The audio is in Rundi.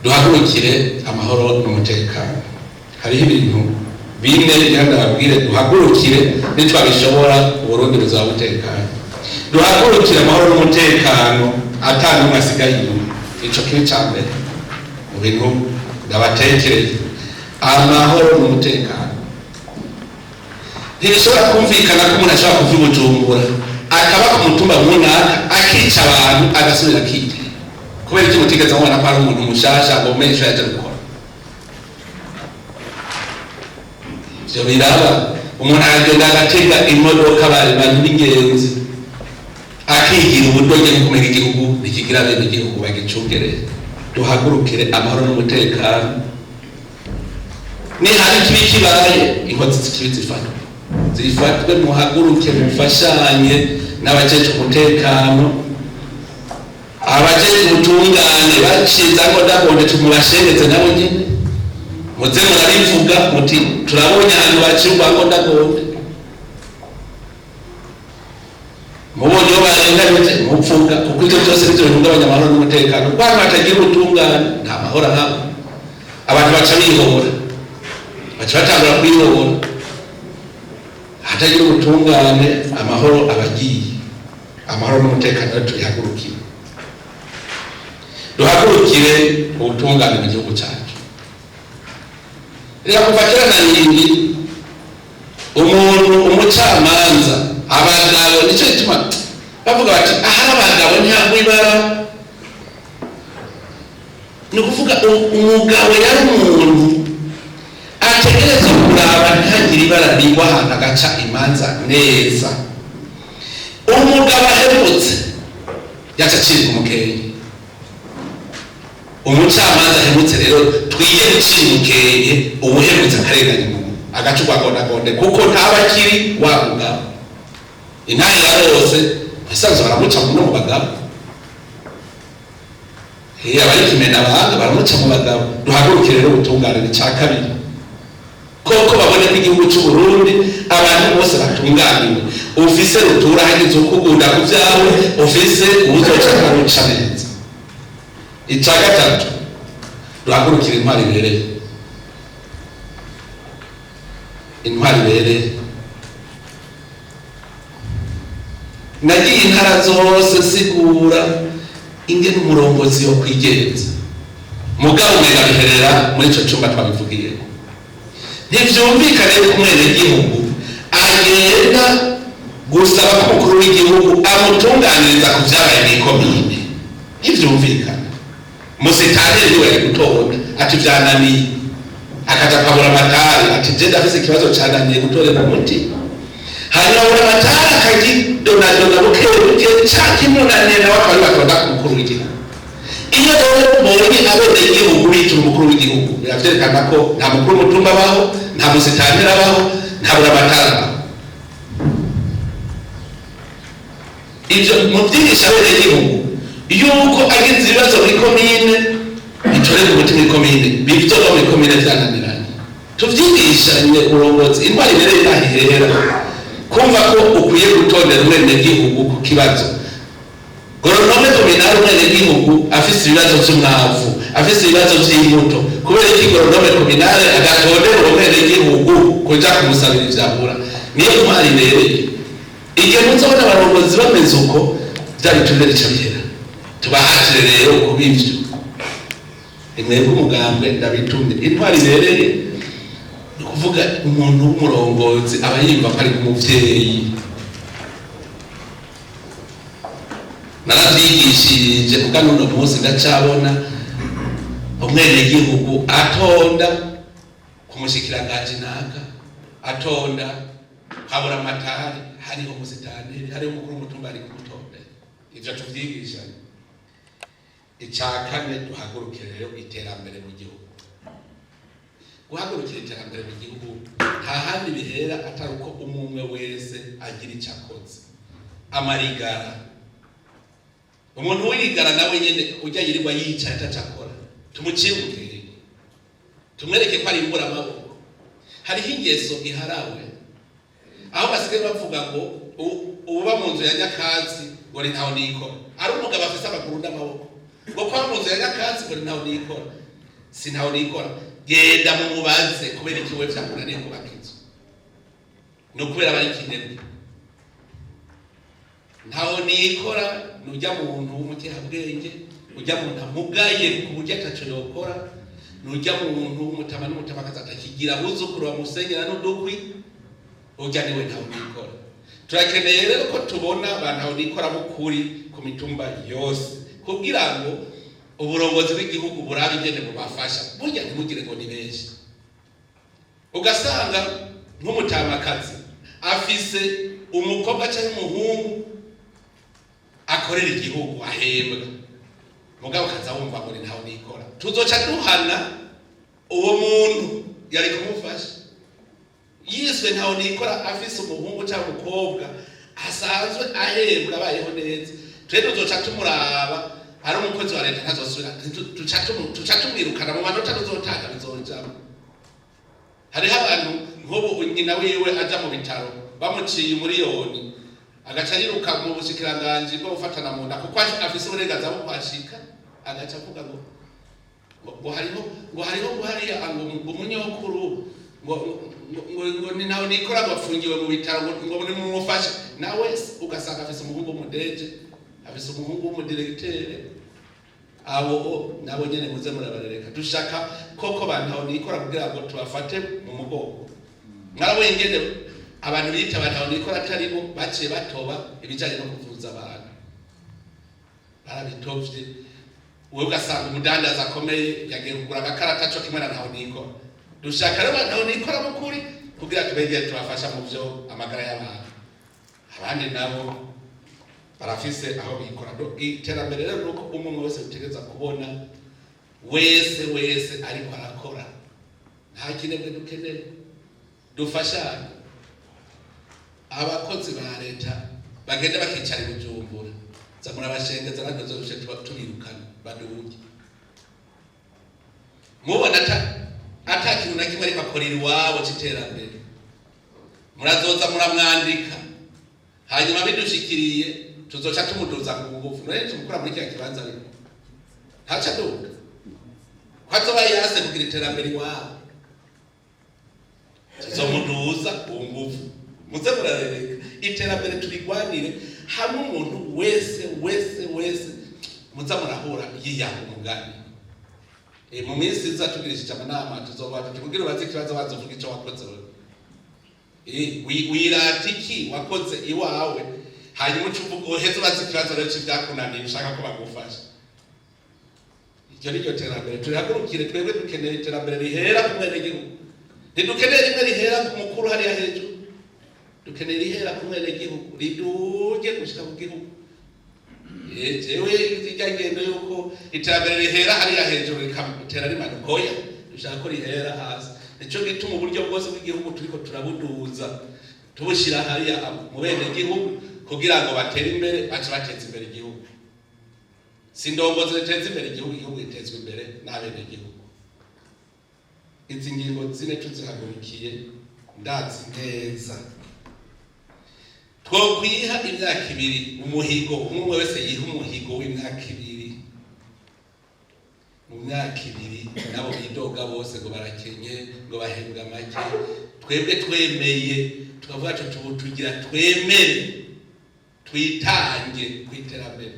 duhagurukire amahoro n'umutekano. Hariho ibintu bine kandi ababwire duhagurukire nitwabishobora Burundi buzaba butekanye. Duhagurukire amahoro n'umutekano atanu mwasigaye inyuma. Ico kiri cyambere mu bintu ndabatekereza amahoro n'umutekano. Ntibishobora kumvikana ko umuntu ashobora kuva i Bujumbura akaba ku mutumba runaka akica abantu agasubira akite kubera iki mutigeze mubona ko ari umuntu mushasha ngo umenyesha yaje gukora. Ivyo biraba umuntu agenda agatega imodoka bari bantu b'ingenzi akigira uburyo bwo kumenya igihugu nikigira bene igihugu bagicungereye. Duhagurukire amahoro n'umutekano. Ni hari kibi kibaye inkozi z'ikibi zifatwe muhaguruke mufashanye n'abajeje umutekano abajeje ubutungane baciza ngo ndabonde tumurashengeze nabo nyine muze murabivuga muti turabonye ahantu bacirwa ngo ndabonde mubonye yo barenganije mupfuka kuko ivyo byose bivyo bihungabanya amahoro n'umutekano. Abantu batagira ubutungane nta mahoro haba, abantu baca bihora baca batangura kwihora. Hatagira ubutungane amahoro abagiye. Amahoro n'umutekano tuyahagurukire. Duhagurukire ubutungane mu gihugu cyacu. Reka kuva kera na nyingi umuntu umucamanza abagabo nicyo gituma bavuga bati ahari abagabo ntabwo ibara. Ni ukuvuga umugabo yari umuntu ategereza kuraba ntihagire ibara rigwa ahantu agaca imanza neza. Umugabo ahemutse yaca acibwa umukenge. Umucamanza ahemutse rero twige gucira umukenge ubuhemutse akarenganya umuntu agaca ugwagondagonde kuko ntaba akiri wa mugabo. Intahe yarose isanzwe baramuca mu bagabo. Abari kumena abandi baramuca mu bagabo. Duhagurukire rero ubutungane cya kabiri koko babone ko igihugu cy'u Burundi abantu bose batunganiwe. Ufise rutura hagize ukugunda ku byawe, ufise uzoca karuca neza. Icya gatatu duhagurukire intwari ibereye. Intwari ibereye nagiye intara zose sigura ingene umurongozi yo kwigenza mugabo umenya biherera muri ico cumba twabivugiye. Ntivyumvikane ko umwenegihugu agenda gusaba ko umukuru w'igihugu amutunganiriza ku vyabaye mw'ikomine. Ntivyumvikana. Musitanteri niwe ari gutora ati vyananiye akaja akabura amatari ati je ndafise ikibazo cananiye gutorera umuti. Hanyuma abura amatari akagidonadona bukebuke cakimunaniye nawe akaba ari batonda ku mukuru w'igihugu. Iyo rero mbonye abenegihugu bitura umukuru w'igihugu biravyerekana ko nta mukuru w'umutumba abaho, nta musitanteri abaho, nta buramatari abaho. Ivyo muvyigisha abenegihugu yuko agize ibibazo muri komine bitorera umuti muri komine bivyoba muri komine vyananiranye. Tuvyigishanye uburongozi. Intwari rero irahihera kumva ko ukwiye gutondera umwenegihugu ku kibazo. Goronome kominari umwenegihugu afise ibibazo vy'umwavu, afise ibibazo vy'imbuto, kubera iki goronome kominari agatondera umwenegihugu kuja kumusabira ivyabura. Niyo ntwari ibereye. Igihe muzobona abarongozi bameze uko vyabiturire bica bihera. Tubahatire rero kubivyo. Imwebwe umugambwe ndabitumye. Intwari ibereye ni kuvuga umuntu w'umurongozi aba yimva ko ari umuvyeyi. Naravyigishije kuko n'uno munsi ndacabona umwenegihugu atonda kumushikiranganji naka, atonda habura amatari, hariho umusitanteri, hariho umukuru w'umutumba ari kumutondera. Ivyo tuvyigishanye. Icya kane duhagurukire rero iterambere mu gihugu. Guhagurukira iterambere mu gihugu nta handi bihera atari uko umwe wese agira icyo akoze. Amarigara, umuntu w'irigara nawe nyene ujya yirirwa yicaye atacakora, tumucibuke, tumwereke ko ari imbura amaboko. Hariho ingeso iharawe aho basigaye bavuga ngo uba mu nzu ya nyakazi ngo ni ntaho nikora. Ari umugabo afise amaguru n'amaboko ngo kwa muzi ya nyakatsi ngo ntaho nikora sintaho nikora genda mu mubaze kubera ikiwe vyakunaniye kubaka inzu no kubera bari kinebwe ntaho nikora nujya muntu w'umukihabwenge ujya muntu amugaye ku buryo ataco yokora nujya muntu w'umutama n'umutamakazi atakigira buzukuru bamusenyera n'udukwi ujya niwe ntaho nikora. Turakeneye rero ko tubona abantu aho nikora mukuri ku mitumba yose kugira ngo uburongozi bw'igihugu burabe ingene bubafasha burya ntimugire ngo ni benshi. Ugasanga nk'umutamakazi afise umukobwa cyangwa umuhungu akorera igihugu ahembwa mugabo kaza wumva ngo ntaho nikora tuzoca duhana uwo muntu yari kumufasha yiswe ntaho nikora afise umuhungu cyangwa umukobwa asanzwe ahembwa abayeho neza twe tuzoca tumuraba hari umukozi wa leta ntazosubira tuca tumwirukana mu manota tuzotanga bizojamo. Hariho abantu nk'ubu nyina wiwe aja mu bitaro bamuciye umuriyoni agaca yiruka mu bushikiranganje bwo gufatana mu nda kuko afise uburenganzira bwo kwashika agaca avuga ngo hariya ngo umunyokuru ngo ni nawe nikora bafungiwe mu bitaro ngo ni mumufashe nawe ugasanga afise umuhungu w'umudeje afise umuhungu w'umudirecteur abo nabo nyene muze murabarereka dushaka koko bantaho nikora kugira ngo tubafate mu mugongo mwarawe ingene abantu bita bantaho nikora atari bo baciye batoba ibijanye no kuvuza abantu barabitovye wewe ugasanga umudandaza akomeye yagiye kugura agakarata cyo kimwe na ntaho nikora dushaka rero bantaho nikora mukuri kugira tubegere tubafasha mu byo amagara y'abantu abandi nabo barafise aho bikora iterambere rero nuko umuntu wese utegeza kubona wese ariko arakora nta kinebwe dukeneye dufashanye. Abakozi ba leta bagenda bakicara ibujumbura zamura abashengeza n'agazorushe tubirukana baduge mubona ata kintu na kimwe ariko akorera iwabo cy'iterambere murazoza muramwandika hanyuma bidushikiriye tuzoca tumuduza ku ngufu none tumukura muri cya kibanza ariko ntaca duka kwazoba yase kugira iterambere iwabo tuzomuduza ku ngufu muze murarereka iterambere turigwanire hamwe umuntu wese muza murahura yiyaha umugani mu minsi iza tugirishije amanama tuzoba tukubwira bazi ikibazo bazovuga icyo wakoze wiratiki wakoze iwawe hanyuma ucuvuga uheze bazi ikibazo rero cy'ibyakunaniye ushaka ko bagufasha. Icyo ni cyo terambere turihagurukire twebwe dukeneye iterambere rihera ku mwene gihugu ntidukeneye rimwe rihera ku mukuru hariya hejuru dukeneye rihera ku mwene gihugu riduge gushika ku gihugu. Jewe igangendo yuko iterambere rihera hariya hejuru rikamutera rimanuka oya dushaka ko rihera hasi nico gituma uburyo bwose bw'igihugu turiko turabuduza tubushira hariya mu bene gihugu kugira ngo batere imbere bace bateza imbere igihugu. Sindongozi ziteza imbere igihugu itezwe imbere n'abene gihugu. Izi ngingo zine tuzihagurukiye ndazi neza twokwiha imyaka 2 umuhigo umwe wese yiha umuhigo w'imyaka 2 mu myaka 2 nabo bidoga bose ngo barakenye ngo bahembwa make twebwe twemeye tukavuga tugira twemere twitange kwiterambere